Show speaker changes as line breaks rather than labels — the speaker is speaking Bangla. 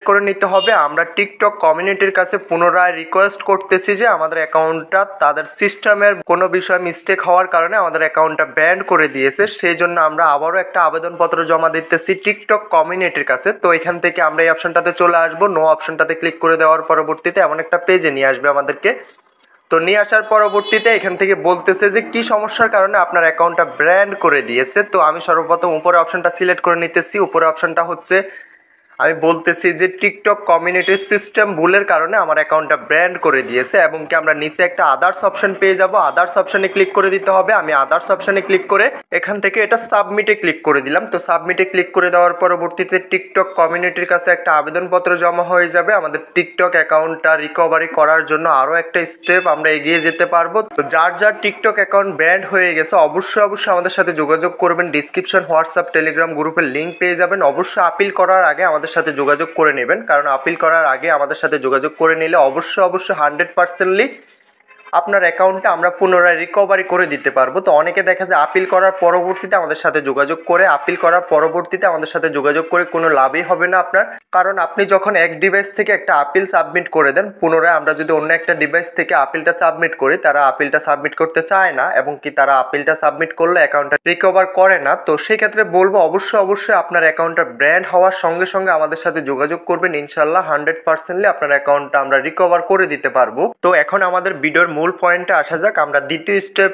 করে নিতে হবে। আমরা টিকটক কমিউনিটির কাছে পুনরায় রিকোয়েস্ট করতেছি যে আমাদের অ্যাকাউন্টটা তাদের সিস্টেমের কোনো বিষয় মিস্টেক হওয়ার কারণে আমাদের অ্যাকাউন্টটা ব্যান করে দিয়েছে, সেই জন্য আমরা আবারও একটা আবেদনপত্র জমা দিতেছি টিকটক কমিউনিটির কাছে। তো এখান থেকে আমরা এই অপশনটাতে চলে আসবো, নো অপশনটাতে ক্লিক করে দেওয়ার পরবর্তীতে এমন একটা পেজে নিয়ে আসবে আমাদেরকে। তো নিয়ে আসার পরবর্তীতে এখান থেকে বলতেছে যে কি সমস্যার কারণে আপনার অ্যাকাউন্টটা ব্যান করে দিয়েছে। তো আমি সর্বপ্রথম উপরে অপশনটা সিলেক্ট করে নিতেছি। উপরে অপশনটা হচ্ছে আমি বলতেছি যে টিকটক কমিউনিটির সিস্টেম ভুলের কারণে আমার অ্যাকাউন্টটা ব্যান করে দিয়েছে, এবং কি আমরা নিচে একটা আদার্স অপশন পেয়ে যাব, আদার্স অপশনে ক্লিক করে দিতে হবে। আমি আদার্স অপশনে ক্লিক করে এখান থেকে এটা সাবমিটে ক্লিক করে দিলাম। তো সাবমিটে ক্লিক করে দেওয়ার পরবর্তীতে টিকটক কমিউনিটির কাছে একটা আবেদনপত্র জমা হয়ে যাবে। আমাদের টিকটক অ্যাকাউন্টটা রিকভারি করার জন্য আরও একটা স্টেপ আমরা এগিয়ে যেতে পারবো। তো যার যার টিকটক অ্যাকাউন্ট ব্যান হয়ে গেছে অবশ্যই আমাদের সাথে যোগাযোগ করবেন। ডিসক্রিপশন হোয়াটসঅ্যাপ টেলিগ্রাম গ্রুপের লিঙ্ক পেয়ে যাবেন। অবশ্যই আপিল করার আগে আমাদের সাথে যোগাযোগ করে নেবেন, কারণ আপিল করার আগে আমাদের সাথে যোগাযোগ করে নিলে অবশ্যই 100%লি আপনার অ্যাকাউন্টটা আমরা পুনরায় রিকভারি করে দিতে পারবো। তো অনেকে দেখা যায় আপিল করার পরবর্তীতে আমাদের সাথে যোগাযোগ করে, আপিল করার পরবর্তীতে আমাদের সাথে যোগাযোগ করে কোনো লাভই হবে না আপনার, কারণ আপনি যখন এক ডিভাইস থেকে একটা আপিল সাবমিট করে দেন, পুনরায় আমরা যদি অন্য একটা ডিভাইস থেকে আপিলটা সাবমিট করি, তারা আপিলটা সাবমিট করতে চায় না, এবং কি তারা আপিলটা সাবমিট করলে অ্যাকাউন্টটা রিকভার করে না। তো সেই ক্ষেত্রে বলবো অবশ্যই আপনার অ্যাকাউন্টটা ব্র্যান্ড হওয়ার সঙ্গে সঙ্গে আমাদের সাথে যোগাযোগ করবেন। ইনশাল্লাহ 100%লি আপনার অ্যাকাউন্টটা আমরা রিকভার করে দিতে পারবো। তো এখন আমাদের ভিডিওর মূল পয়েন্টে আসা যাক। আমরা দ্বিতীয় স্টেপে